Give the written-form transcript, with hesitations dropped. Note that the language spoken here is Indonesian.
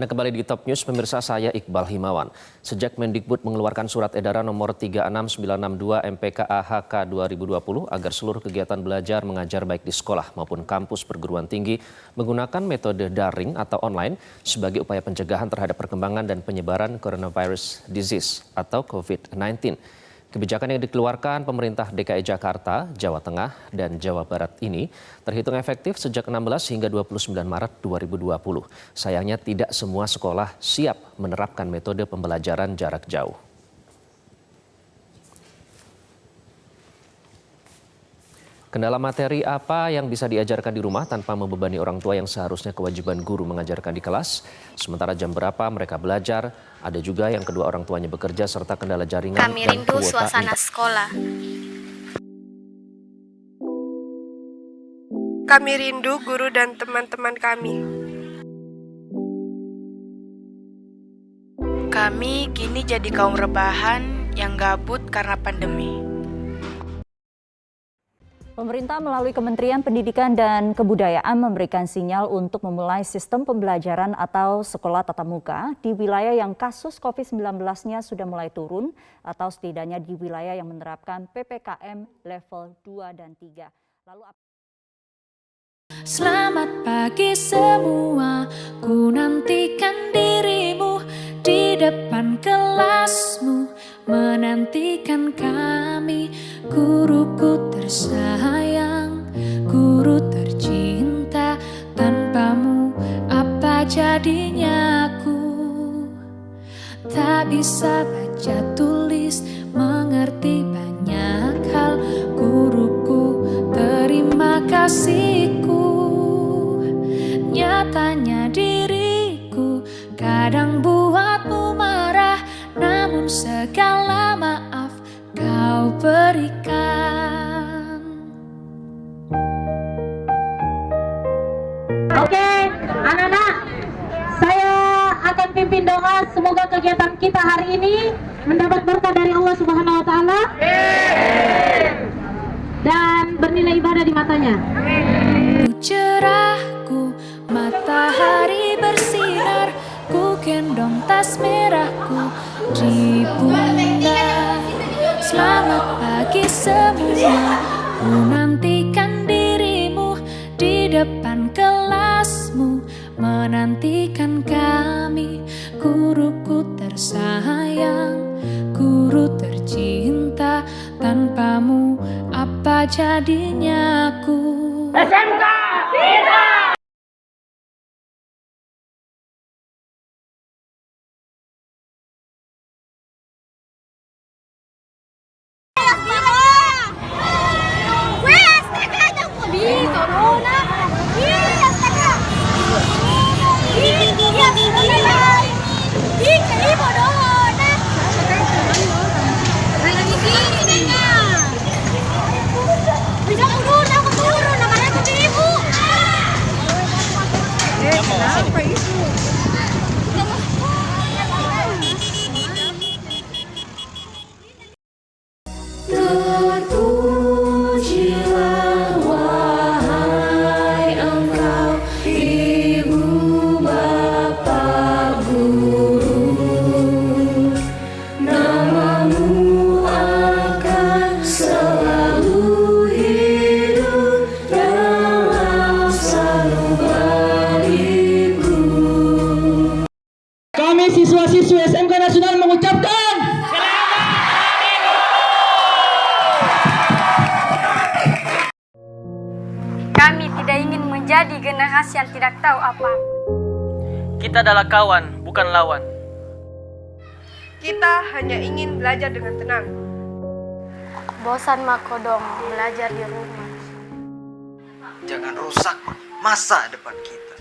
Anda kembali di Top News, pemirsa, saya Iqbal Himawan. Sejak Mendikbud mengeluarkan surat edaran nomor 36962 MPKA-HK 2020 agar seluruh kegiatan belajar mengajar baik di sekolah maupun kampus perguruan tinggi menggunakan metode daring atau online sebagai upaya pencegahan terhadap perkembangan dan penyebaran coronavirus disease atau COVID-19. Kebijakan yang dikeluarkan pemerintah DKI Jakarta, Jawa Tengah, dan Jawa Barat ini terhitung efektif sejak 16 hingga 29 Maret 2020. Sayangnya tidak semua sekolah siap menerapkan metode pembelajaran jarak jauh. Kendala materi apa yang bisa diajarkan di rumah tanpa membebani orang tua yang seharusnya kewajiban guru mengajarkan di kelas? Sementara jam berapa mereka belajar? Ada juga yang kedua orang tuanya bekerja serta kendala jaringan Kami dan rindu kuota suasana sekolah. Kami rindu guru dan teman-teman kami. Kami kini jadi kaum rebahan yang gabut karena pandemi. Pemerintah melalui Kementerian Pendidikan dan Kebudayaan memberikan sinyal untuk memulai sistem pembelajaran atau sekolah tatap muka di wilayah yang kasus COVID-19-nya sudah mulai turun atau setidaknya di wilayah yang menerapkan PPKM level 2 dan 3. Lalu Selamat pagi semua, ku nantikan dirimu di depan kelasmu, menantikan kami, guruku tersayang, guru tercinta, tanpamu apa jadinya aku? Tak bisa baca tulis, mengerti banyak hal, guruku terima kasihku. Nyatanya diriku kadang buatmu marah, namun segala maaf kau berikan. Oke, anak-anak, saya akan pimpin doa. Semoga kegiatan kita hari ini mendapat berkah dari Allah Subhanahu wa Ta'ala dan bernilai ibadah di matanya. Cerahku, matahari bersinar, ku gendong tas merahku di pundak. Selamat pagi semua, ku nantikan dirimu di depan kelasmu, menantikan kami, guruku tersayang, guru tercinta, tanpamu apa jadinya aku? SMK kita! Terpujilah wahai engkau, Ibu Bapa Guru, namamu akan selalu hidup dalam sanubariku. Kami siswa-siswi SMK Nasional mengucapkan Kami tidak ingin menjadi generasi yang tidak tahu apa. Kita adalah kawan, bukan lawan. Kita hanya ingin belajar dengan tenang. Bosan makodong belajar di rumah. Jangan rusak masa depan kita.